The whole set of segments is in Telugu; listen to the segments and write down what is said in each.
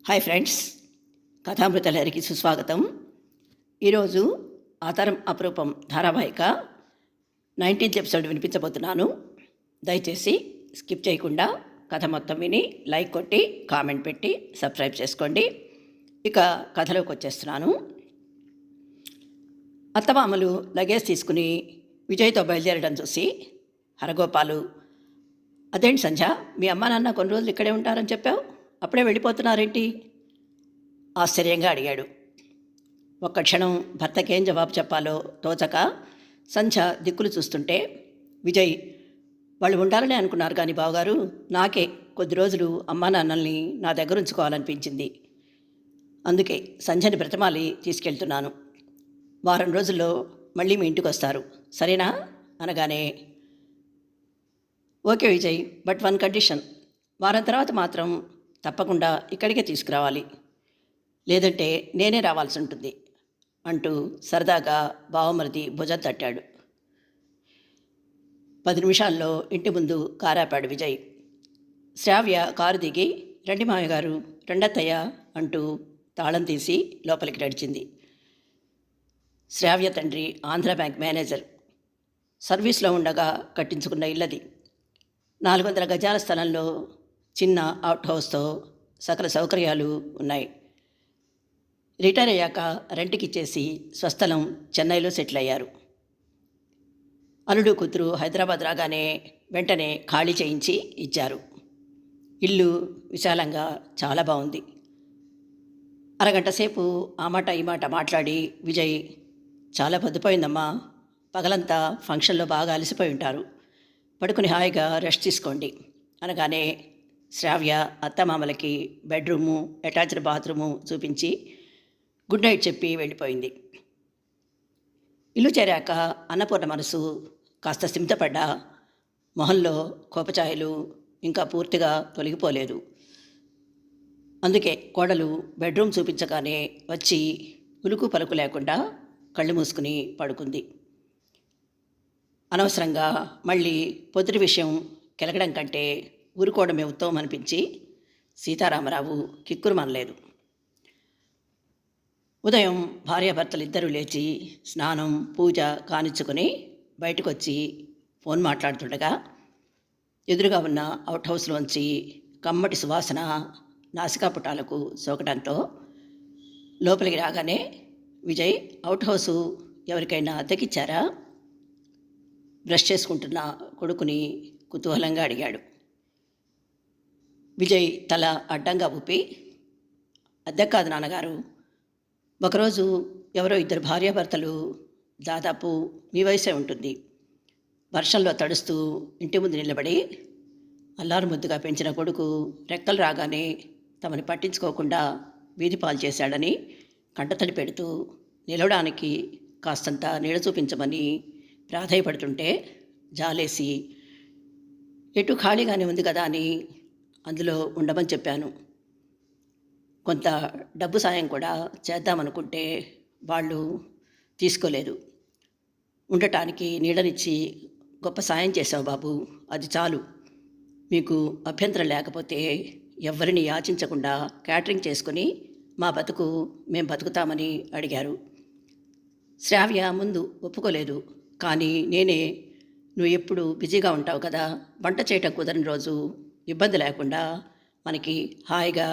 హాయ్ ఫ్రెండ్స్, కథామృతలహరికి సుస్వాగతం. ఈరోజు ఆతరం అపురూపం ధారావాహిక 19th ఎపిసోడ్ వినిపించబోతున్నాను. దయచేసి స్కిప్ చేయకుండా కథ మొత్తం విని లైక్ కొట్టి కామెంట్ పెట్టి సబ్స్క్రైబ్ చేసుకోండి. ఇక కథలోకి వచ్చేస్తున్నాను. అత్తమామలు లగేజ్ తీసుకుని విజయ్తో బయలుదేరడం చూసి హరగోపాలు, అదేంటి సంధ్య, మీ అమ్మ నాన్న కొన్ని రోజులు ఇక్కడే ఉంటారని చెప్పావు, అప్పుడే వెళ్ళిపోతున్నారేంటి? ఆశ్చర్యంగా అడిగాడు. ఒక్క క్షణం భర్తకేం జవాబు చెప్పాలో తోచక సంధ్య దిక్కులు చూస్తుంటే, విజయ్, వాళ్ళు ఉండాలని అనుకున్నారు కానీ బావగారు, నాకే కొద్ది రోజులు అమ్మా నాన్నల్ని నా దగ్గర ఉంచుకోవాలనిపించింది. అందుకే సంధ్యని బ్రతమాలి తీసుకెళ్తున్నాను. వారం రోజుల్లో మళ్ళీ మీ ఇంటికి వస్తారు, సరేనా అనగానే, okay Vijay, but one condition, వారం తర్వాత మాత్రం తప్పకుండా ఇక్కడికే తీసుకురావాలి, లేదంటే నేనే రావాల్సి ఉంటుంది అంటూ సరదాగా బావమరిది భుజం తట్టాడు. 10 నిమిషాల్లో ఇంటి ముందు కారాపాడు విజయ్. శ్రావ్య కారు దిగి, రండి మామయ్య గారు, రెండత్తయ్య అంటూ తాళం తీసి లోపలికి నడిచింది. శ్రావ్య తండ్రి ఆంధ్ర బ్యాంక్ మేనేజర్. సర్వీస్లో ఉండగా కట్టించుకున్న ఇల్లది. 400 గజాల స్థలంలో చిన్న అవుట్ హౌస్తో సకల సౌకర్యాలు ఉన్నాయి. రిటైర్ అయ్యాక రెంట్కి ఇచ్చేసి స్వస్థలం చెన్నైలో సెటిల్ అయ్యారు. అల్లుడు కూతురు హైదరాబాద్ రాగానే వెంటనే ఖాళీ చేయించి ఇచ్చారు. ఇల్లు విశాలంగా చాలా బాగుంది. అరగంట సేపు ఆ మాట ఈ మాట మాట్లాడి విజయ్, చాలా పొద్దుపోయిందమ్మా, పగలంతా ఫంక్షన్లో బాగా అలసిపోయి ఉంటారు, పడుకుని హాయిగా రెస్ట్ తీసుకోండి అనగానే శ్రావ్య అత్తమామలకి బెడ్రూము, అటాచ్డ్ బాత్రూము చూపించి గుడ్ నైట్ చెప్పి వెళ్ళిపోయింది. ఇల్లు చేరాక అన్నపూర్ణ మనసు కాస్త స్థిమితపడ్డా మొహంలో కోపచాయలు ఇంకా పూర్తిగా తొలగిపోలేదు. అందుకే కోడలు బెడ్రూమ్ చూపించగానే వచ్చి ఉలుకు పలుకు లేకుండా కళ్ళు మూసుకుని పడుకుంది. అనవసరంగా మళ్ళీ పొద్దుటి విషయం కెలగడం కంటే ఊరుకోవడమే ఉత్తమం అనిపించి సీతారామరావు కిక్కురుమనలేదు. ఉదయం భార్యాభర్తలు ఇద్దరూ లేచి స్నానం పూజ కానిచ్చుకొని బయటకు వచ్చి ఫోన్ మాట్లాడుతుండగా ఎదురుగా ఉన్న అవుట్ హౌస్లోంచి కమ్మటి సువాసన నాసికాపుటాలకు సోకడంతో లోపలికి రాగానే, విజయ్, అవుట్ హౌసు ఎవరికైనా అద్దెకిచ్చారా? బ్రష్ చేసుకుంటున్న కొడుకుని కుతూహలంగా అడిగాడు. విజయ్ తల అడ్డంగా ఊపి, అద్దె కాదు నాన్నగారు, ఒకరోజు ఎవరో 2 భార్యాభర్తలు, దాదాపు మీ వయసే ఉంటుంది, వర్షంలో తడుస్తూ ఇంటి ముందు నిలబడి అల్లారు ముద్దుగా పెంచిన కొడుకు రెక్కలు రాగానే తమని పట్టించుకోకుండా వీధి పాలు చేశాడని కంటతడి పెడుతూ నిలవడానికి కాస్తంత నీడ చూపించమని ప్రాధేయపడుతుంటే జాలేసి, ఎటు ఖాళీగానే ఉంది కదా అని అందులో ఉండమని చెప్పాను. కొంత డబ్బు సాయం కూడా చేద్దామనుకుంటే వాళ్ళు తీసుకోలేదు. ఉండటానికి నీడనిచ్చి గొప్ప సాయం చేశావు బాబు, అది చాలు. మీకు అభ్యంతరం లేకపోతే ఎవరిని యాచించకుండా క్యాటరింగ్ చేసుకుని మా బతుకు మేం బతుకుతామని అడిగారు. శ్రావ్య ముందు ఒప్పుకోలేదు, కానీ నేనే, నువ్వు ఎప్పుడు బిజీగా ఉంటావు కదా, వంట చేయటం కుదరని రోజు ఇబ్బంది లేకుండా మనకి హాయిగా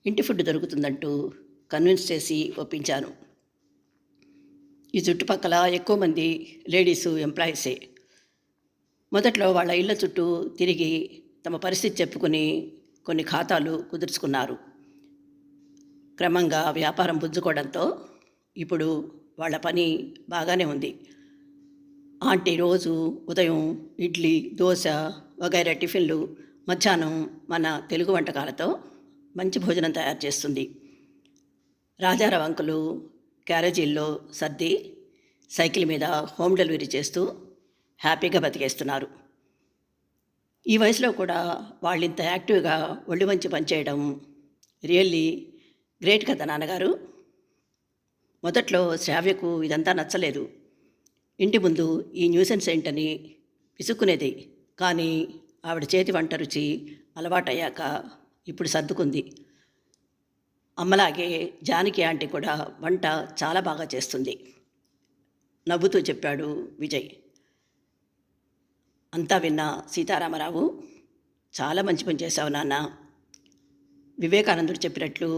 ఇంటి ఫుడ్ దొరుకుతుందంటూ కన్విన్స్ చేసి ఒప్పించాను. ఈ చుట్టుపక్కల ఎక్కువ మంది లేడీసు ఎంప్లాయీసే. మొదట్లో వాళ్ళ ఇళ్ళ చుట్టూ తిరిగి తమ పరిస్థితి చెప్పుకుని కొన్ని ఖాతాలు కుదుర్చుకున్నారు. క్రమంగా వ్యాపారం పుంజుకోవడంతో ఇప్పుడు వాళ్ళ పని బాగానే ఉంది. ఆంటీ రోజు ఉదయం ఇడ్లీ, దోశ వగైరా టిఫిన్లు, మధ్యాహ్నం మన తెలుగు వంటకాలతో మంచి భోజనం తయారు చేస్తుంది. రాజారావు అంకులు క్యారేజీల్లో సర్ది సైకిల్ మీద హోమ్ డెలివరీ చేస్తూ హ్యాపీగా బతికేస్తున్నారు. ఈ వయసులో కూడా వాళ్ళింత యాక్టివ్గా ఒళ్ళు వంచి పనిచేయడం రియల్లీ గ్రేట్ కదా నాన్నగారు. మొదట్లో శ్రావ్యకు ఇదంతా నచ్చలేదు. ఇంటి ముందు ఈ న్యూసెన్స్ ఏంటని విసుక్కునేది. కానీ ఆవిడ చేతి వంట రుచి అలవాటయ్యాక ఇప్పుడు సర్దుకుంది. అమ్మలాగే జానకి ఆంటీ కూడా వంట చాలా బాగా చేస్తుంది నవ్వుతూ చెప్పాడు విజయ్. అంతా విన్న సీతారామరావు, చాలా మంచి పని చేశావు నాన్న. వివేకానందుడు చెప్పినట్లు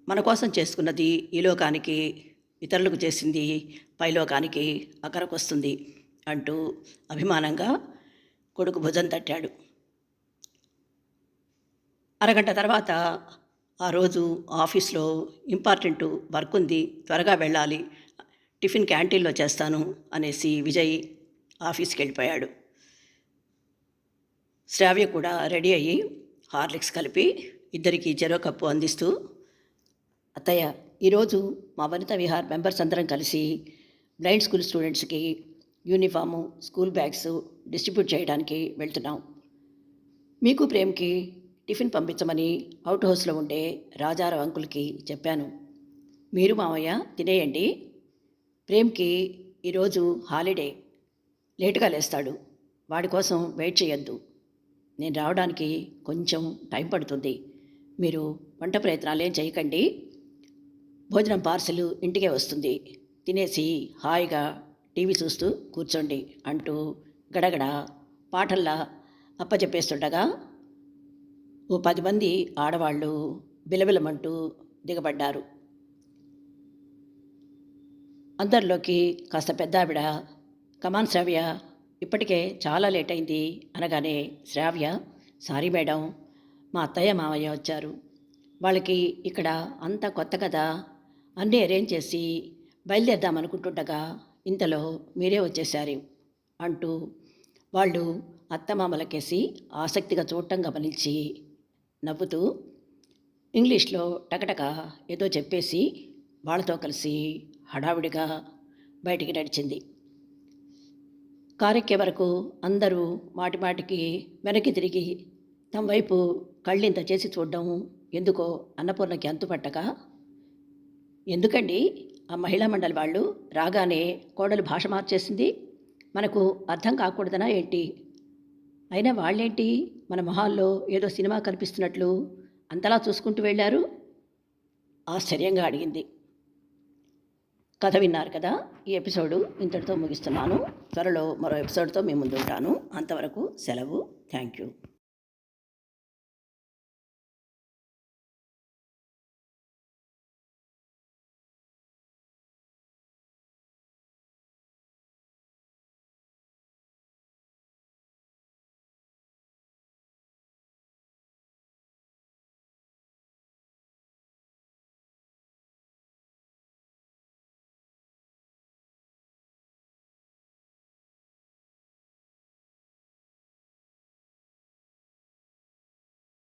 మన కోసం చేసుకున్నది ఈ లోకానికి, ఇతరులకు చేసింది పైలోకానికి అక్కరకొస్తుంది అంటూ అభిమానంగా కొడుకు భుజం తట్టాడు. అరగంట తర్వాత ఆ రోజు ఆఫీస్లో ఇంపార్టెంట్ వర్క్ ఉంది, త్వరగా వెళ్ళాలి, టిఫిన్ క్యాంటీన్లో చేస్తాను అనేసి విజయ్ ఆఫీస్కి వెళ్ళిపోయాడు. శ్రావ్య కూడా రెడీ అయ్యి హార్లిక్స్ కలిపి ఇద్దరికి చెరో కప్పు అందిస్తూ, అత్తయ్య, ఈరోజు మా వనిత విహార్ మెంబర్స్ అందరం కలిసి బ్లైండ్ స్కూల్ స్టూడెంట్స్కి యూనిఫాము, స్కూల్ బ్యాగ్స్ డిస్ట్రిబ్యూట్ చేయడానికి వెళ్తున్నాం. మీకు ప్రేమ్కి టిఫిన్ పంపించమని అవుట్ హౌస్లో ఉండే రాజారావు అంకుల్కి చెప్పాను. మీరు మావయ్య తినేయండి. ప్రేమ్కి ఈరోజు హాలిడే, లేటుగా లేస్తాడు, వాడి కోసం వెయిట్ చేయొద్దు. నేను రావడానికి కొంచెం టైం పడుతుంది. మీరు వంట ప్రయత్నాలేం చేయకండి. భోజనం పార్సెల్ ఇంటికే వస్తుంది, తినేసి హాయిగా టీవీ చూస్తూ కూర్చోండి అంటూ గడగడ పాటల్లా అప్పచెప్పేస్తుండగా ఓ 10 మంది ఆడవాళ్ళు బిలబిలమంటూ దిగబడ్డారు. అందరిలోకి కాస్త పెద్ద ఆవిడ, కమాన్ శ్రావ్య, ఇప్పటికే చాలా లేట్ అయింది అనగానే శ్రావ్య, సారీ మేడం, మా అత్తయ్య మావయ్య వచ్చారు, వాళ్ళకి ఇక్కడ అంతా కొత్త కదా, అన్నీ అరేంజ్ చేసి బయలుదేరదామనుకుంటుండగా ఇంతలో మీరే వచ్చేశారు అంటూ వాళ్ళు అత్తమామలకేసి ఆసక్తిగా చూడటం గమనించి నవ్వుతూ ఇంగ్లీష్లో టకటక ఏదో చెప్పేసి వాళ్ళతో కలిసి హడావిడిగా బయటికి నడిచింది. కారెక్కే వరకు అందరూ మాటిమాటికి వెనక్కి తిరిగి తమ వైపు కళ్ళింత చేసి చూడడం ఎందుకో అన్నపూర్ణకి అంతుపట్టక, ఎందుకండి ఆ మహిళా మండలి వాళ్ళు రాగానే కోడలు భాష మార్చేసింది, మనకు అర్థం కాకూడదనా ఏంటి? అయినా వాళ్ళేంటి మన మొహాల్లో ఏదో సినిమా కనిపిస్తున్నట్లు అంతలా చూసుకుంటూ వెళ్ళారు? ఆశ్చర్యంగా అడిగింది. కథ విన్నారు కదా, ఈ ఎపిసోడు ఇంతటితో ముగిస్తున్నాను. త్వరలో మరో ఎపిసోడ్తో మీ ముందు ఉంటాను. అంతవరకు సెలవు. Thank you.